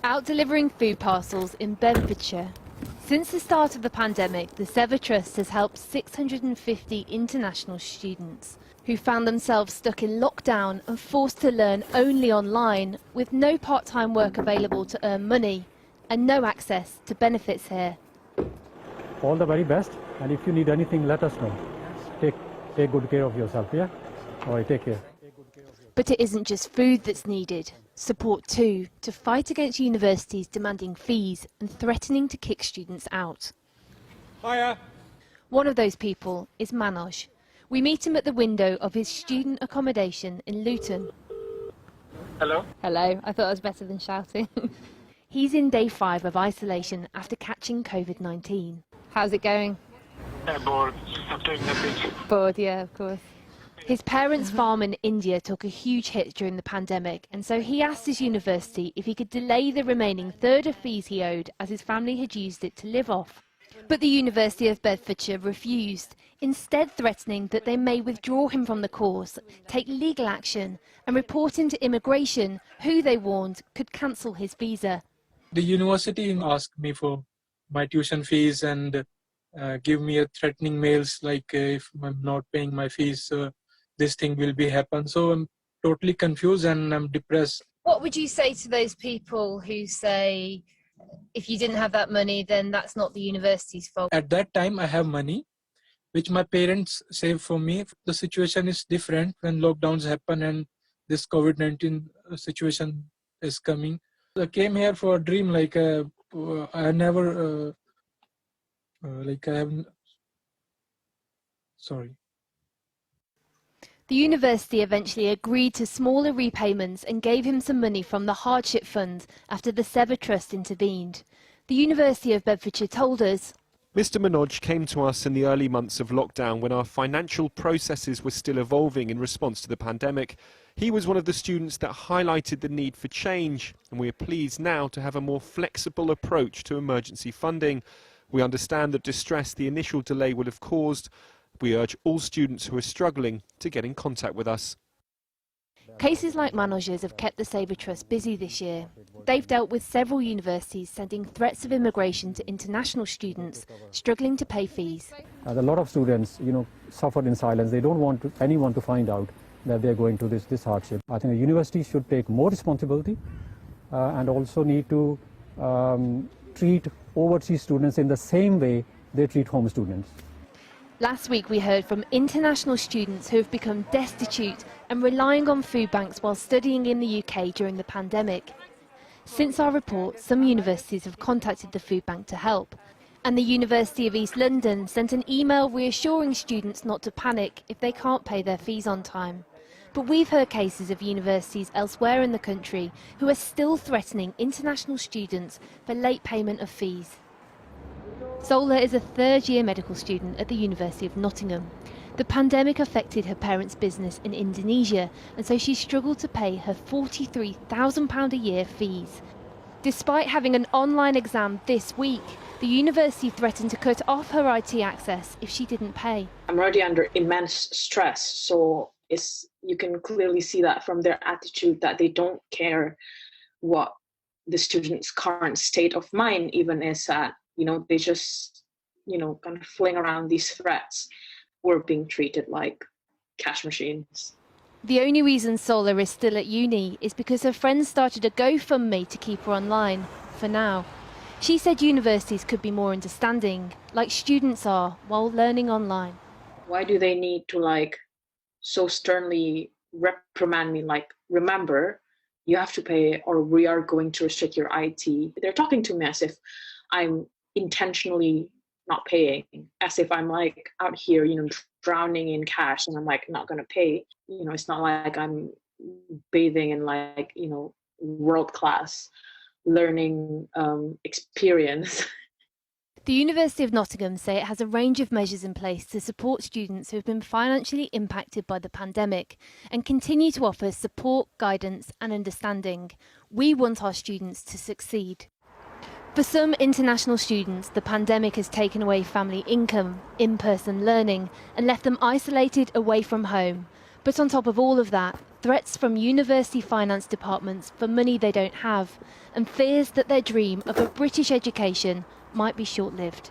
Out delivering food parcels in Bedfordshire. Since the start of the pandemic, the SEVA Trust has helped 650 international students who found themselves stuck in lockdown and forced to learn only online, with no part-time work available to earn money and no access to benefits here. All the very best, and if you need anything, let us know. Take good care of yourself, yeah? All right, take care. But it isn't just food that's needed. Support too, to fight against universities demanding fees and threatening to kick students out. Hiya. One of those people is Manoj. We meet him at the window of his student accommodation in Luton. Hello. Hello, I thought I was better than shouting. He's in day 5 of isolation after catching COVID-19. How's it going? Bored. I'm taking a picture. Bored, yeah, of course. His parents' farm in India took a huge hit during the pandemic, and so he asked his university if he could delay the remaining third of fees he owed, as his family had used it to live off. But the University of Bedfordshire refused, instead threatening that they may withdraw him from the course, take legal action and report him to immigration, who they warned could cancel his visa. The university asked me for my tuition fees and give me a threatening mails like if I'm not paying my fees, this thing will be happen. So I'm totally confused and I'm depressed. What would you say to those people who say, if you didn't have that money, then that's not the university's fault? At that time, I have money, which my parents saved for me. The situation is different when lockdowns happen and this COVID-19 situation is coming. I came here for a dream, like I never, like I haven't, sorry. The university eventually agreed to smaller repayments and gave him some money from the Hardship Fund after the SEVA Trust intervened. The University of Bedfordshire told us, Mr Manoj came to us in the early months of lockdown when our financial processes were still evolving in response to the pandemic. He was one of the students that highlighted the need for change, and we are pleased now to have a more flexible approach to emergency funding. We understand the distress the initial delay would have caused. We urge all students who are struggling to get in contact with us. Cases like Manoj's have kept the SEVA Trust busy this year. They've dealt with several universities sending threats of immigration to international students struggling to pay fees. A lot of students, suffered in silence. They don't want anyone to find out that they're going through this hardship. I think the university should take more responsibility and also need to treat overseas students in the same way they treat home students. Last week we heard from international students who have become destitute and relying on food banks while studying in the UK during the pandemic. Since our report, some universities have contacted the food bank to help, and the University of East London sent an email reassuring students not to panic if they can't pay their fees on time. But we've heard cases of universities elsewhere in the country who are still threatening international students for late payment of fees. Sola is a third-year medical student at the University of Nottingham. The pandemic affected her parents' business in Indonesia, and so she struggled to pay her £43,000 a year fees. Despite having an online exam this week, the university threatened to cut off her IT access if she didn't pay. I'm already under immense stress, so you can clearly see that from their attitude that they don't care what the student's current state of mind even is at. They just, kind of fling around these threats. We're being treated like cash machines. The only reason Sola is still at uni is because her friends started a GoFundMe to keep her online, for now. She said universities could be more understanding, like students are, while learning online. Why do they need to, so sternly reprimand me, remember, you have to pay or we are going to restrict your IT? They're talking to me as if I'm intentionally not paying, as if I'm out here, drowning in cash and I'm not going to pay. It's not like I'm bathing in world-class learning experience. The University of Nottingham say it has a range of measures in place to support students who have been financially impacted by the pandemic and continue to offer support, guidance and understanding. We want our students to succeed. For some international students, the pandemic has taken away family income, in-person learning and left them isolated away from home. But on top of all of that, threats from university finance departments for money they don't have, and fears that their dream of a British education might be short-lived.